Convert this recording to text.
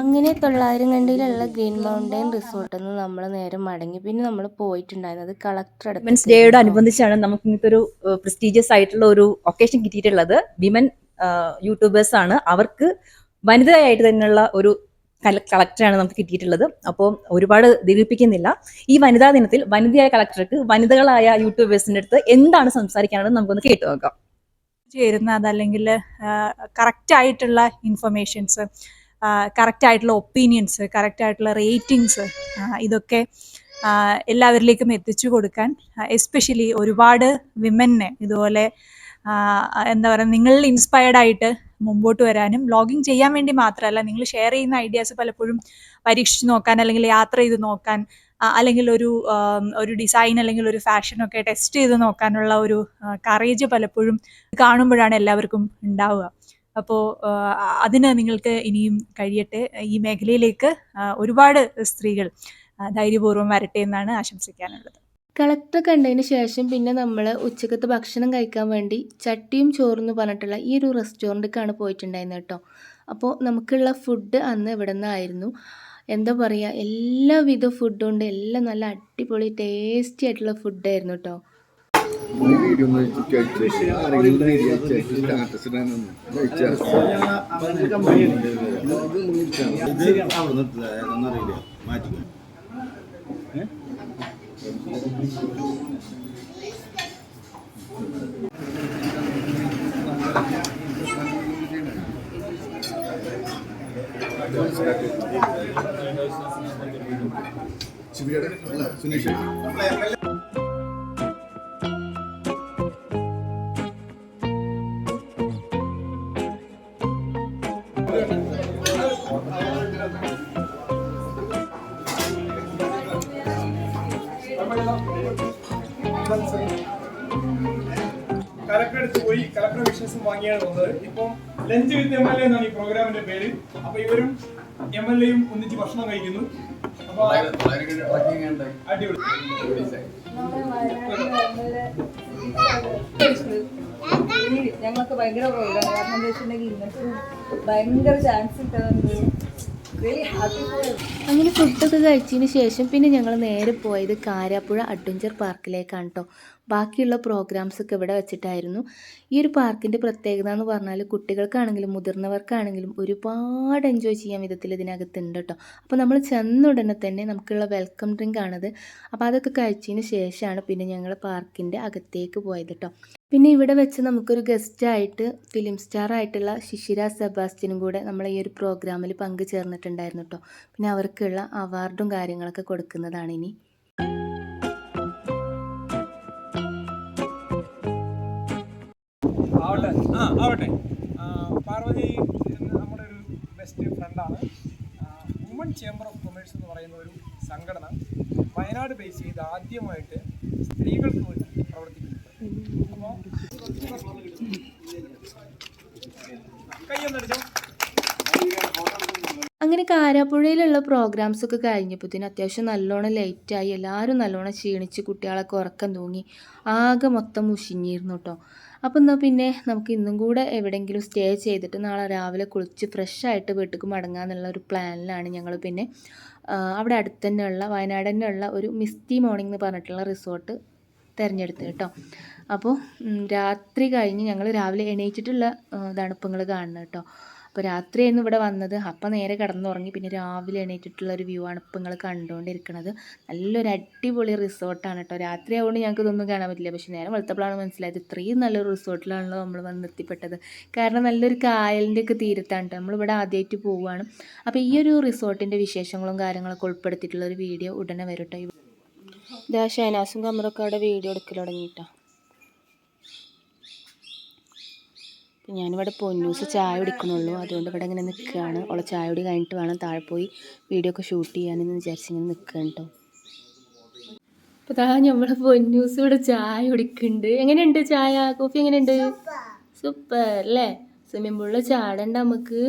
അങ്ങനെ 900 കണ്ടിയിലുള്ള green mountain റിസോർട്ടിൽ നിന്ന് നമ്മൾ നേരെ മടങ്ങി. പിന്നെ നമ്മൾ പോയിട്ടുണ്ടായിരുന്നത് കളക്ടർ വിമൻസ് ഡേയോട് അനുബന്ധിച്ചാണ് നമുക്ക് ഇങ്ങനത്തെ ഒരു പ്രസ്റ്റീജിയസ് ആയിട്ടുള്ള ഒരു ഒക്കേഷൻ കിട്ടിയിട്ടുള്ളത്. വിമൻ യൂട്യൂബേഴ്സ് ആണ്. അവർക്ക് വനിതയായിട്ട് തന്നെയുള്ള ഒരു കളക്ടറാണ് നമുക്ക് കിട്ടിയിട്ടുള്ളത്. അപ്പോൾ ഒരുപാട് ദീപിപ്പിക്കുന്നില്ല. ഈ വനിതാ ദിനത്തിൽ വനിതയായ കളക്ടർക്ക് വനിതകളായ യൂട്യൂബേഴ്സിന്റെ അടുത്ത് എന്താണ് സംസാരിക്കാനുള്ളത് നമുക്കൊന്ന് കേട്ടു നോക്കാം. ചേരുന്ന അതല്ലെങ്കിൽ കറക്റ്റ് ആയിട്ടുള്ള ഇൻഫർമേഷൻസ്, കറക്റ്റ് ആയിട്ടുള്ള ഒപ്പീനിയൻസ്, കറക്റ്റ് ആയിട്ടുള്ള റേറ്റിംഗ്സ്, ഇതൊക്കെ എല്ലാവരിലേക്കും എത്തിച്ചു കൊടുക്കാൻ, എസ്പെഷ്യലി ഒരുപാട് വിമനെ ഇതുപോലെ എന്താ പറയുക, നിങ്ങളിൽ ഇൻസ്പയർഡ് ആയിട്ട് മുമ്പോട്ട് വരാനും, വ്ളോഗിങ് ചെയ്യാൻ വേണ്ടി മാത്രമല്ല, നിങ്ങൾ ഷെയർ ചെയ്യുന്ന ഐഡിയാസ് പലപ്പോഴും പരീക്ഷിച്ച് നോക്കാൻ, അല്ലെങ്കിൽ യാത്ര ചെയ്ത് നോക്കാൻ, അല്ലെങ്കിൽ ഒരു ഡിസൈൻ അല്ലെങ്കിൽ ഒരു ഫാഷനൊക്കെ ടെസ്റ്റ് ചെയ്ത് നോക്കാനുള്ള ഒരു കറേജ് പലപ്പോഴും കാണുമ്പോഴാണ് എല്ലാവർക്കും ഉണ്ടാവുക. അപ്പോൾ അതിന് നിങ്ങൾക്ക് ഇനിയും കഴിയട്ടെ. ഈ മേഖലയിലേക്ക് ഒരുപാട് സ്ത്രീകൾ ധൈര്യപൂർവ്വം വരട്ടെ എന്നാണ് ആശംസിക്കാനുള്ളത്. കളക്ടർ കണ്ടതിന് ശേഷം പിന്നെ നമ്മൾ ഉച്ചക്കത്തെ ഭക്ഷണം കഴിക്കാൻ വേണ്ടി ചട്ടിയും ചോറെന്ന് പറഞ്ഞിട്ടുള്ള ഈ ഒരു റെസ്റ്റോറൻറ്റിലേക്കാണ് പോയിട്ടുണ്ടായിരുന്നത് കേട്ടോ. അപ്പോൾ നമുക്കുള്ള ഫുഡ് അന്ന് ഇവിടെ നിന്നായിരുന്നു. എന്താ പറയുക, എല്ലാവിധ ഫുഡും ഉണ്ട്. എല്ലാം നല്ല അടിപൊളി ടേസ്റ്റി ആയിട്ടുള്ള ഫുഡായിരുന്നു കേട്ടോ. കലക്ടറടുത്ത് പോയി കളക്ടർ വിഷൻസും വാങ്ങിയാണ് വന്നത്. ഇപ്പം ലഞ്ച് വിത്ത് MLA എന്നാണ് ഈ പ്രോഗ്രാമിന്റെ പേര്. അപ്പൊ ഇവരും MLAയും ഒന്നിച്ച് ഭക്ഷണം കഴിക്കുന്നു. അപ്പൊ അടിപൊളി. ഞങ്ങൾക്ക് ഭയങ്കര പ്രോഗ്രാം, കാരണം എന്താ വെച്ചിട്ടുണ്ടെങ്കിൽ ഇങ്ങനത്തെ ഭയങ്കര ചാൻസ് കിട്ടുന്നുണ്ട്. അങ്ങനെ ഫുഡൊക്കെ കഴിച്ചതിന് ശേഷം പിന്നെ ഞങ്ങൾ നേരെ പോയത് കാരാപ്പുഴ അഡ്വഞ്ചർ പാർക്കിലേക്കാണ് കേട്ടോ. ബാക്കിയുള്ള പ്രോഗ്രാംസൊക്കെ ഇവിടെ വെച്ചിട്ടായിരുന്നു. ഈ ഒരു പാർക്കിൻ്റെ പ്രത്യേകത എന്ന് പറഞ്ഞാൽ കുട്ടികൾക്കാണെങ്കിലും മുതിർന്നവർക്കാണെങ്കിലും ഒരുപാട് എൻജോയ് ചെയ്യാൻ വിധത്തിൽ ഇതിനകത്തുണ്ട് കേട്ടോ. അപ്പോൾ നമ്മൾ ചെന്ന ഉടനെ തന്നെ നമുക്കുള്ള വെൽക്കം ഡ്രിങ്ക് ആണത്. അപ്പോൾ അതൊക്കെ കഴിച്ചതിന് ശേഷമാണ് പിന്നെ ഞങ്ങൾ പാർക്കിൻ്റെ അകത്തേക്ക് പോയത് കേട്ടോ. പിന്നെ ഇവിടെ വെച്ച് നമുക്കൊരു ഗസ്റ്റായിട്ട് ഫിലിം സ്റ്റാർ ആയിട്ടുള്ള ശിശിര സെബാസ്റ്റ്യനും കൂടെ നമ്മൾ ഈ ഒരു പ്രോഗ്രാമിൽ പങ്കുചേർന്നിട്ടുണ്ടായിരുന്നു കേട്ടോ. പിന്നെ അവർക്കുള്ള അവാർഡും കാര്യങ്ങളൊക്കെ കൊടുക്കുന്നതാണ് ഇനി. ആവട്ടെ. പാർവതി നമ്മുടെ ഒരു ബെസ്റ്റ് ഫ്രണ്ടാണ്. വുമൺ ചേംബർ ഓഫ് കൊമേഴ്സ് എന്ന് പറയുന്ന ഒരു സംഘടന വയനാട് ബേസ് ചെയ്ത് ആദ്യമായിട്ട് സ്ത്രീകൾക്ക് വേണ്ടി പ്രവർത്തിക്കുന്നു. അപ്പോൾ കയ്യൊന്നടിച്ചോ. അങ്ങനെ കാരാപ്പുഴയിലുള്ള പ്രോഗ്രാംസൊക്കെ കഴിഞ്ഞപ്പോഴത്തേന് അത്യാവശ്യം നല്ലോണം ലേറ്റായി. എല്ലാവരും നല്ലോണം ക്ഷീണിച്ച് കുട്ടികളൊക്കെ ഉറക്കം തൂങ്ങി ആകെ മൊത്തം മുഷിഞ്ഞിരുന്നു കേട്ടോ. അപ്പോൾ എന്നാൽ പിന്നെ നമുക്ക് ഇന്നും കൂടെ എവിടെയെങ്കിലും സ്റ്റേ ചെയ്തിട്ട് നാളെ രാവിലെ കുളിച്ച് ഫ്രഷായിട്ട് വീട്ടിലേക്ക് മടങ്ങാമെന്നുള്ള ഒരു പ്ലാനിലാണ് ഞങ്ങൾ. പിന്നെ അവിടെ അടുത്ത് തന്നെയുള്ള വയനാട് തന്നെയുള്ള ഒരു മിസ്റ്റി മോർണിംഗ് എന്ന് പറഞ്ഞിട്ടുള്ള റിസോർട്ട് തിരഞ്ഞെടുത്ത് കേട്ടോ. അപ്പോൾ രാത്രി കഴിഞ്ഞ് ഞങ്ങൾ രാവിലെ എണീറ്റിട്ടുള്ള ഇതാണ് ഇപ്പോൾ നിങ്ങൾ കാണുന്നത് കേട്ടോ. അപ്പോൾ രാത്രിയായിരുന്നു ഇവിടെ വന്നത്. അപ്പം നേരെ കിടന്നുറങ്ങി. പിന്നെ രാവിലെ എണീറ്റിട്ടുള്ള ഒരു വ്യൂ ആണ് ഇപ്പോൾ നിങ്ങൾ കണ്ടുകൊണ്ടിരിക്കുന്നത്. നല്ലൊരു അടിപൊളി റിസോർട്ടാണ് കേട്ടോ. രാത്രി ആയതുകൊണ്ട് ഞങ്ങൾക്ക് ഇതൊന്നും കാണാൻ പറ്റില്ല. പക്ഷേ നേരം വെളുത്തപ്പോഴാണ് മനസ്സിലായത് ഇത്രയും നല്ലൊരു റിസോർട്ടിലാണല്ലോ നമ്മൾ വന്ന് എത്തിപ്പെട്ടത്. കാരണം നല്ലൊരു കായലിൻ്റെ ഒക്കെ തീരത്താണ് കേട്ടോ. നമ്മളിവിടെ ആദ്യമായിട്ട് പോവുകയാണ്. അപ്പോൾ ഈ ഒരു റിസോർട്ടിൻ്റെ വിശേഷങ്ങളും കാര്യങ്ങളൊക്കെ ഉൾപ്പെടുത്തിയിട്ടുള്ള ഒരു വീഡിയോ ഉടനെ വരും കേട്ടോ. ഇതാ ഷൈനാസും കമറൊക്കെ അവിടെ വീഡിയോ എടുക്കൽ തുടങ്ങിയിട്ടോ. അപ്പം ഞാനിവിടെ പൊന്നൂസ് ചായ കുടിക്കണുള്ളൂ. അതുകൊണ്ട് ഇവിടെ ഇങ്ങനെ നിൽക്കുകയാണ്. അവളെ ചായ കുടി കഴിഞ്ഞിട്ട് വേണം താഴെ പോയി വീഡിയോ ഒക്കെ ഷൂട്ട് ചെയ്യാനെന്ന് വിചാരിച്ചിങ്ങനെ നിൽക്കുകയാണ് കേട്ടോ. അപ്പോൾ താ നമ്മളെ പൊന്നൂസ് ഇവിടെ ചായ കുടിക്കുന്നുണ്ട്. എങ്ങനെയുണ്ട് ചായ, കോഫി എങ്ങനെയുണ്ട്? സൂപ്പർ അല്ലേ? സ്വിമ്മിംഗ് പൂളിൽ ചാടണ്ട നമുക്ക്.